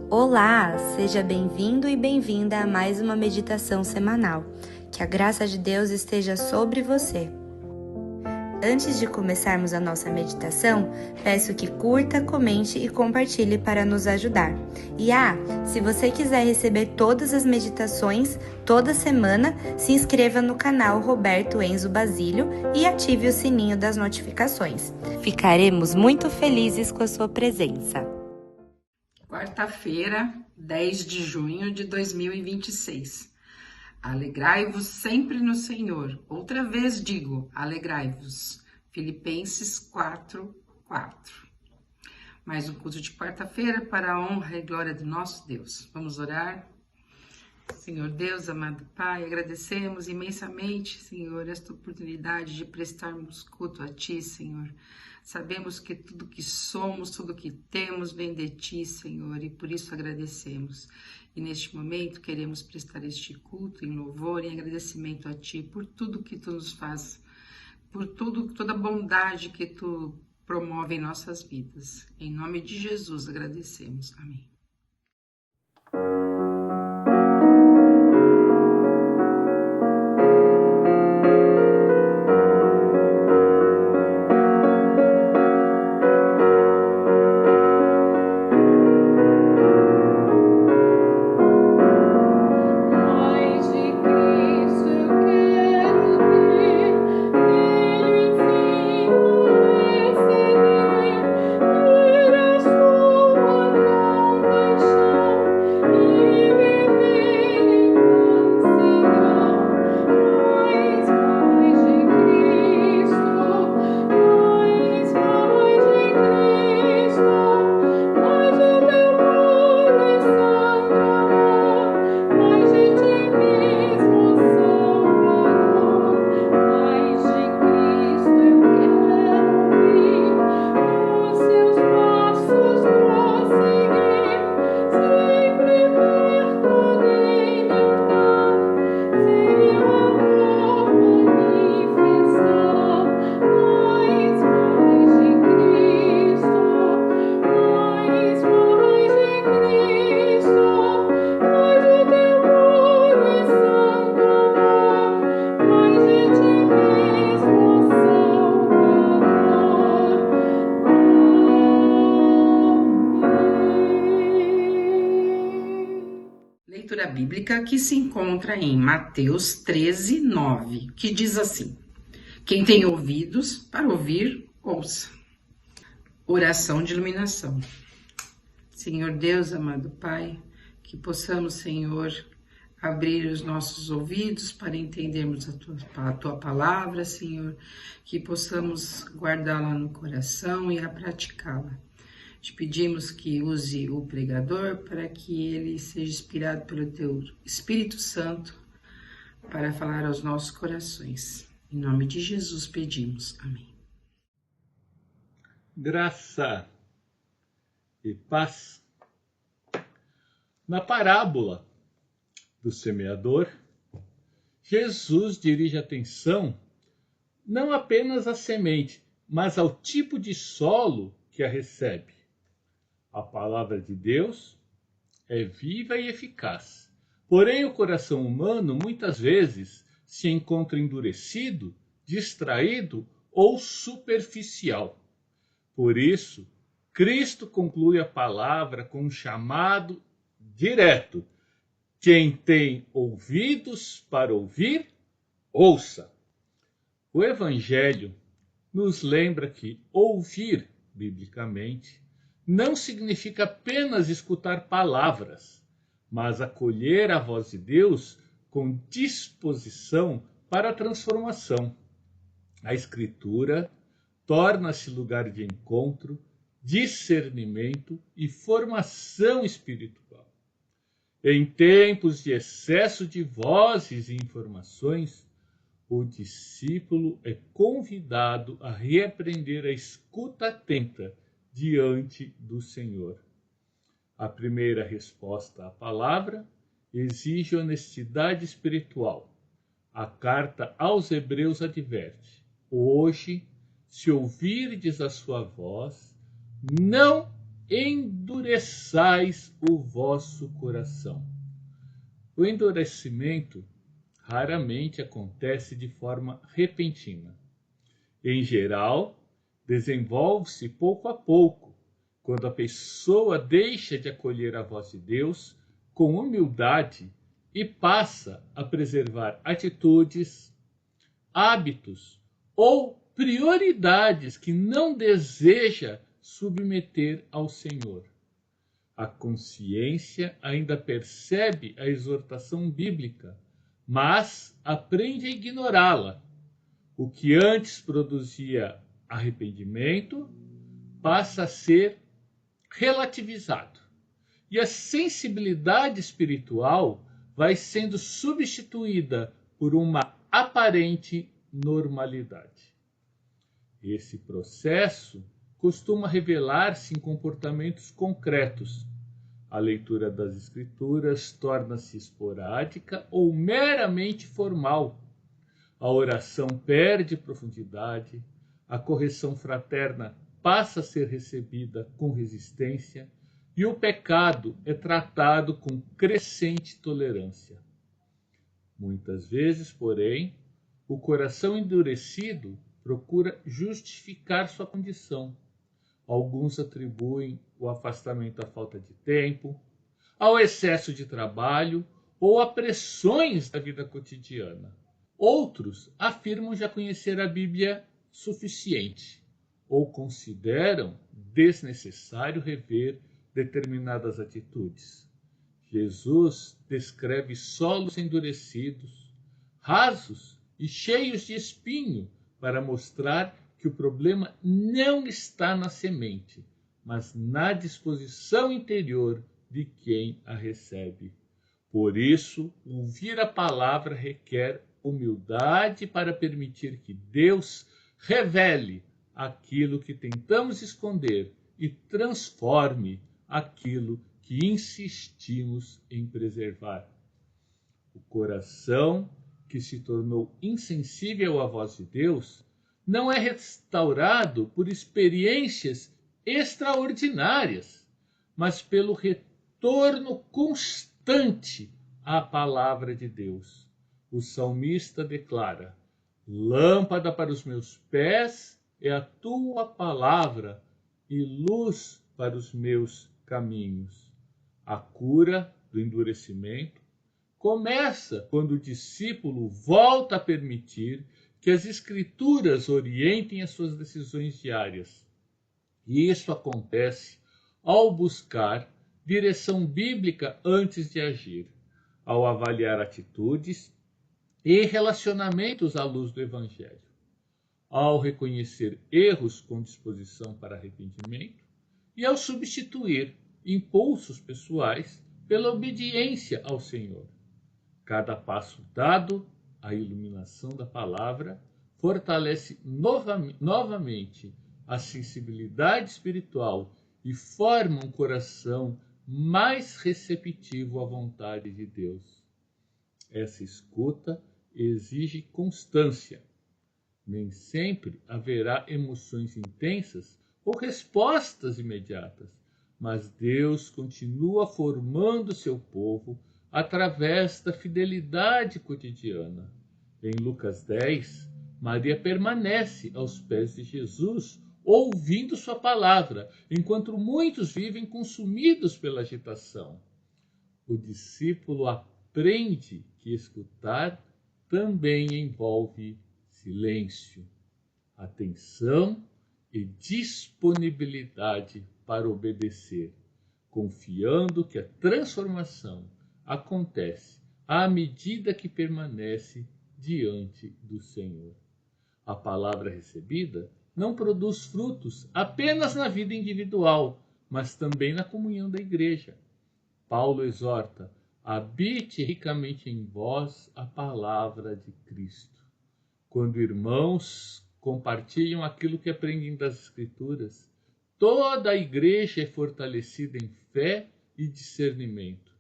Olá, seja bem-vindo e bem-vinda a mais uma meditação semanal. Que a graça de Deus esteja sobre você. Antes de começarmos a nossa meditação, peço que curta, comente e compartilhe para nos ajudar. E se você quiser receber todas as meditações toda semana, se inscreva no canal Roberto Enzo Basílio e ative o sininho das notificações. Ficaremos muito felizes com a sua presença. Quarta-feira, 10 de junho de 2026. Alegrai-vos sempre no Senhor. Outra vez digo, alegrai-vos. Filipenses 4:4. Mais um culto de quarta-feira para a honra e glória do nosso Deus. Vamos orar? Senhor Deus, amado Pai, agradecemos imensamente, Senhor, esta oportunidade de prestarmos culto a Ti, Senhor. Sabemos que tudo que somos, tudo que temos vem de Ti, Senhor, e por isso agradecemos. E neste momento queremos prestar este culto em louvor e agradecimento a Ti por tudo que Tu nos faz, por toda a bondade que Tu promove em nossas vidas. Em nome de Jesus agradecemos. Amém. Leitura bíblica que se encontra em Mateus 13:9, que diz assim: quem tem ouvidos para ouvir, ouça. Oração de iluminação. Senhor Deus, amado Pai, que possamos, Senhor, abrir os nossos ouvidos para entendermos a Tua palavra, Senhor, que possamos guardá-la no coração e a praticá-la. Te pedimos que use o pregador para que ele seja inspirado pelo Teu Espírito Santo para falar aos nossos corações. Em nome de Jesus pedimos. Amém. Graça e paz. Na parábola do semeador, Jesus dirige a atenção não apenas à semente, mas ao tipo de solo que a recebe. A palavra de Deus é viva e eficaz. Porém, o coração humano muitas vezes se encontra endurecido, distraído ou superficial. Por isso, Cristo conclui a palavra com um chamado direto: quem tem ouvidos para ouvir, ouça. O Evangelho nos lembra que ouvir, biblicamente, não significa apenas escutar palavras, mas acolher a voz de Deus com disposição para a transformação. A Escritura torna-se lugar de encontro, discernimento e formação espiritual. Em tempos de excesso de vozes e informações, o discípulo é convidado a reaprender a escuta atenta diante do Senhor. A primeira resposta à palavra exige honestidade espiritual. A carta aos Hebreus adverte: hoje, se ouvirdes a sua voz, não endureçais o vosso coração. O endurecimento raramente acontece de forma repentina. Em geral, desenvolve-se pouco a pouco, quando a pessoa deixa de acolher a voz de Deus com humildade e passa a preservar atitudes, hábitos ou prioridades que não deseja submeter ao Senhor. A consciência ainda percebe a exortação bíblica, mas aprende a ignorá-la. O que antes produzia arrependimento passa a ser relativizado. E a sensibilidade espiritual vai sendo substituída por uma aparente normalidade. Esse processo costuma revelar-se em comportamentos concretos. A leitura das Escrituras torna-se esporádica ou meramente formal. A oração perde profundidade, a correção fraterna passa a ser recebida com resistência e o pecado é tratado com crescente tolerância. Muitas vezes, porém, o coração endurecido procura justificar sua condição. Alguns atribuem o afastamento à falta de tempo, ao excesso de trabalho ou a pressões da vida cotidiana. Outros afirmam já conhecer a Bíblia suficiente ou consideram desnecessário rever determinadas atitudes. Jesus descreve solos endurecidos, rasos e cheios de espinho para mostrar que o problema não está na semente, mas na disposição interior de quem a recebe. Por isso, ouvir a palavra requer humildade para permitir que Deus revele aquilo que tentamos esconder e transforme aquilo que insistimos em preservar. O coração que se tornou insensível à voz de Deus não é restaurado por experiências extraordinárias, mas pelo retorno constante à palavra de Deus. O salmista declara: lâmpada para os meus pés é a tua palavra e luz para os meus caminhos. A cura do endurecimento começa quando o discípulo volta a permitir que as Escrituras orientem as suas decisões diárias. E isso acontece ao buscar direção bíblica antes de agir, ao avaliar atitudes e relacionamentos à luz do Evangelho, ao reconhecer erros com disposição para arrependimento e ao substituir impulsos pessoais pela obediência ao Senhor. Cada passo dado à iluminação da palavra fortalece novamente a sensibilidade espiritual e forma um coração mais receptivo à vontade de Deus. Essa escuta exige constância. Nem sempre haverá emoções intensas ou respostas imediatas, mas Deus continua formando seu povo através da fidelidade cotidiana. Em Lucas 10, Maria permanece aos pés de Jesus, ouvindo sua palavra, enquanto muitos vivem consumidos pela agitação. O discípulo aprende que escutar também envolve silêncio, atenção e disponibilidade para obedecer, confiando que a transformação acontece à medida que permanece diante do Senhor. A palavra recebida não produz frutos apenas na vida individual, mas também na comunhão da igreja. Paulo exorta: habite ricamente em vós a palavra de Cristo. Quando irmãos compartilham aquilo que aprendem das Escrituras, toda a igreja é fortalecida em fé e discernimento.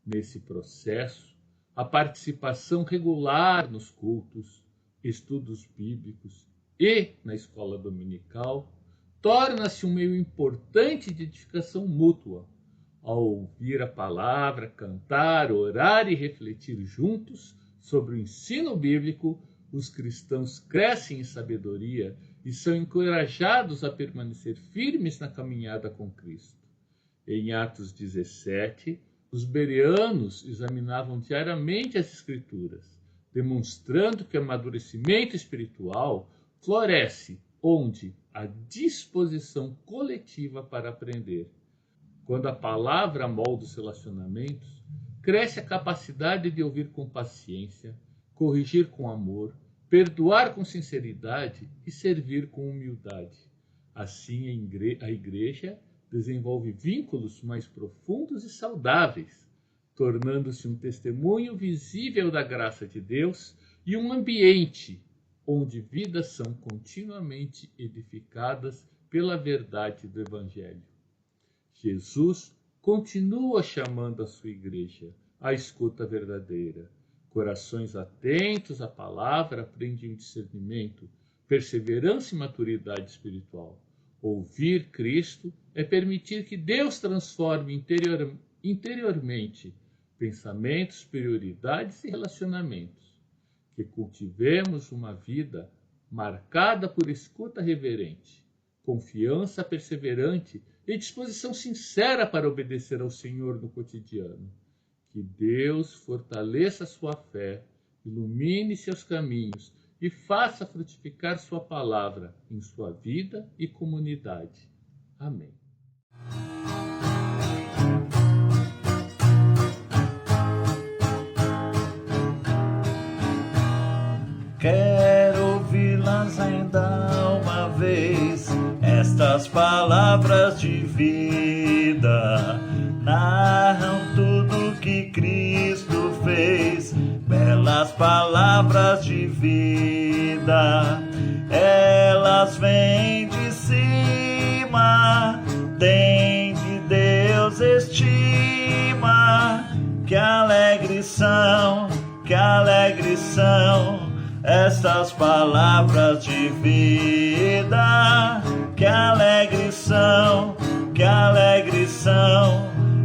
Nesse processo, a participação regular nos cultos, estudos bíblicos e na escola dominical torna-se um meio importante de edificação mútua. Ao ouvir a palavra, cantar, orar e refletir juntos sobre o ensino bíblico, os cristãos crescem em sabedoria e são encorajados a permanecer firmes na caminhada com Cristo. Em Atos 17, os bereanos examinavam diariamente as Escrituras, demonstrando que o amadurecimento espiritual floresce onde há disposição coletiva para aprender. Quando a palavra molda os relacionamentos, cresce a capacidade de ouvir com paciência, corrigir com amor, perdoar com sinceridade e servir com humildade. Assim, a igreja desenvolve vínculos mais profundos e saudáveis, tornando-se um testemunho visível da graça de Deus e um ambiente onde vidas são continuamente edificadas pela verdade do Evangelho. Jesus continua chamando a sua igreja à escuta verdadeira. Corações atentos à palavra aprendem discernimento, perseverança e maturidade espiritual. Ouvir Cristo é permitir que Deus transforme interiormente pensamentos, prioridades e relacionamentos. Que cultivemos uma vida marcada por escuta reverente, confiança perseverante e disposição sincera para obedecer ao Senhor no cotidiano. Que Deus fortaleça sua fé, ilumine seus caminhos e faça frutificar sua palavra em sua vida e comunidade. Amém. Quero ouvi-las ainda uma vez, estas palavras de vida narram tudo que Cristo fez, belas palavras de vida, elas vêm de cima, tem de Deus estima, que alegres são estas palavras de vida, que alegres são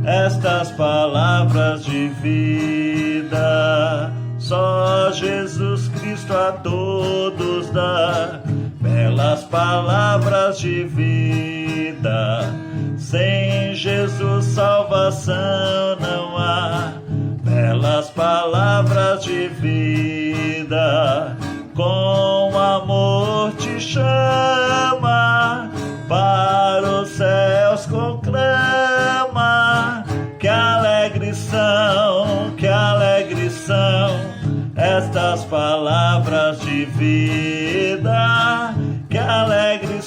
estas palavras de vida. Só Jesus Cristo a todos dá belas palavras de vida. Sem Jesus salvação não há. Belas palavras de vida, com amor te chama, para os céus conclama. Que alegres são estas palavras de vida. Que alegres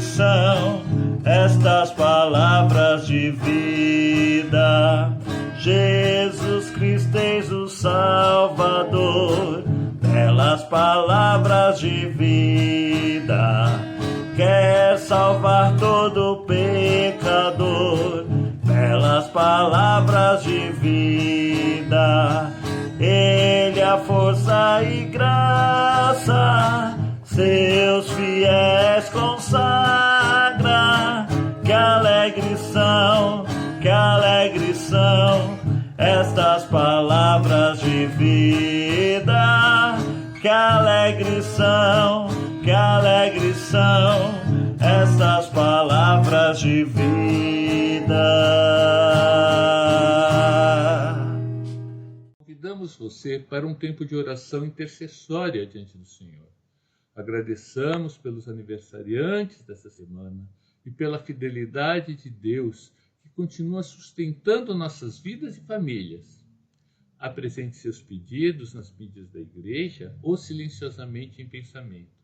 são estas palavras de vida. Jesus Cristo eis o Salvador, belas palavras de vida. Quer salvar todo pecador, belas palavras de vida. Ele a força e graça, seus fiéis consagra. Que alegres são estas palavras de vida. Que alegres são estas palavras de vida. Convidamos você para um tempo de oração intercessória diante do Senhor. Agradeçamos pelos aniversariantes dessa semana e pela fidelidade de Deus que continua sustentando nossas vidas e famílias. Apresente seus pedidos nas mídias da igreja ou silenciosamente em pensamento.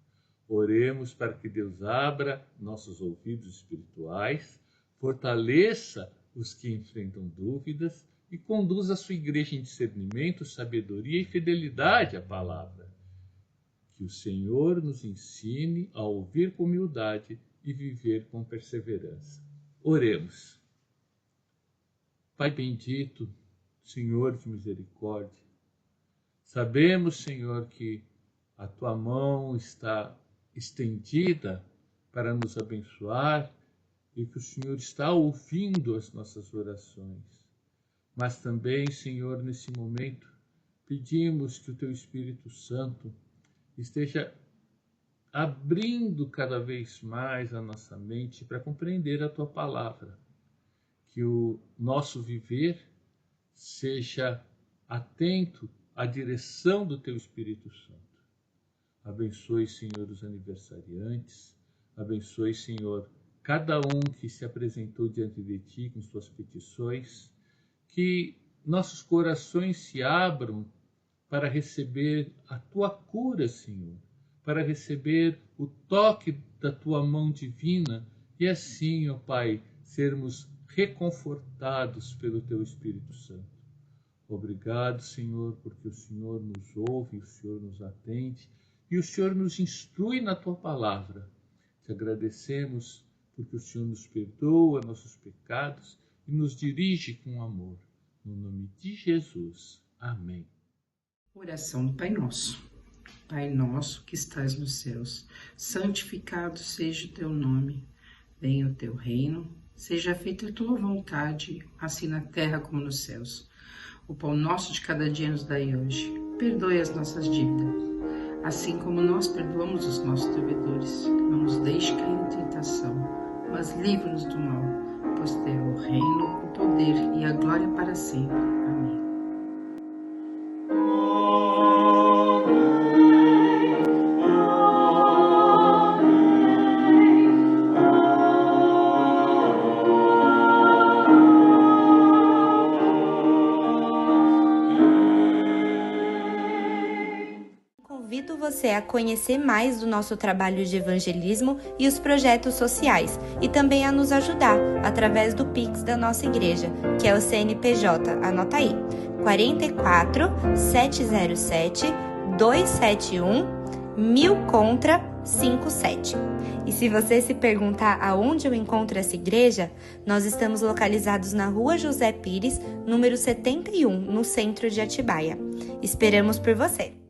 Oremos para que Deus abra nossos ouvidos espirituais, fortaleça os que enfrentam dúvidas e conduza a sua igreja em discernimento, sabedoria e fidelidade à palavra. Que o Senhor nos ensine a ouvir com humildade e viver com perseverança. Oremos. Pai bendito, Senhor de misericórdia, sabemos, Senhor, que a Tua mão está estendida para nos abençoar e que o Senhor está ouvindo as nossas orações. Mas também, Senhor, nesse momento, pedimos que o Teu Espírito Santo esteja abrindo cada vez mais a nossa mente para compreender a Tua Palavra. Que o nosso viver seja atento à direção do Teu Espírito Santo. Abençoe, Senhor, os aniversariantes. Abençoe, Senhor, cada um que se apresentou diante de Ti com suas petições. Que nossos corações se abram para receber a Tua cura, Senhor. Para receber o toque da Tua mão divina. E assim, ó Pai, sermos reconfortados pelo Teu Espírito Santo. Obrigado, Senhor, porque o Senhor nos ouve, o Senhor nos atende e o Senhor nos instrui na Tua Palavra. Te agradecemos porque o Senhor nos perdoa nossos pecados e nos dirige com amor. No nome de Jesus. Amém. Oração do Pai Nosso. Pai nosso que estás nos céus, santificado seja o Teu nome. Venha o Teu reino, seja feita a Tua vontade, assim na terra como nos céus. O pão nosso de cada dia nos dai hoje. Perdoe as nossas dívidas, assim como nós perdoamos os nossos devedores. Não nos deixe cair em tentação, mas livra-nos do mal, pois Teu é o reino, o poder e a glória para sempre. Amém. Convido você a conhecer mais do nosso trabalho de evangelismo e os projetos sociais, e também a nos ajudar através do Pix da nossa igreja, que é o CNPJ, anota aí, 44 707 271 1000 contra 57. E se você se perguntar aonde eu encontro essa igreja, nós estamos localizados na Rua José Pires, número 71, no centro de Atibaia. Esperamos por você!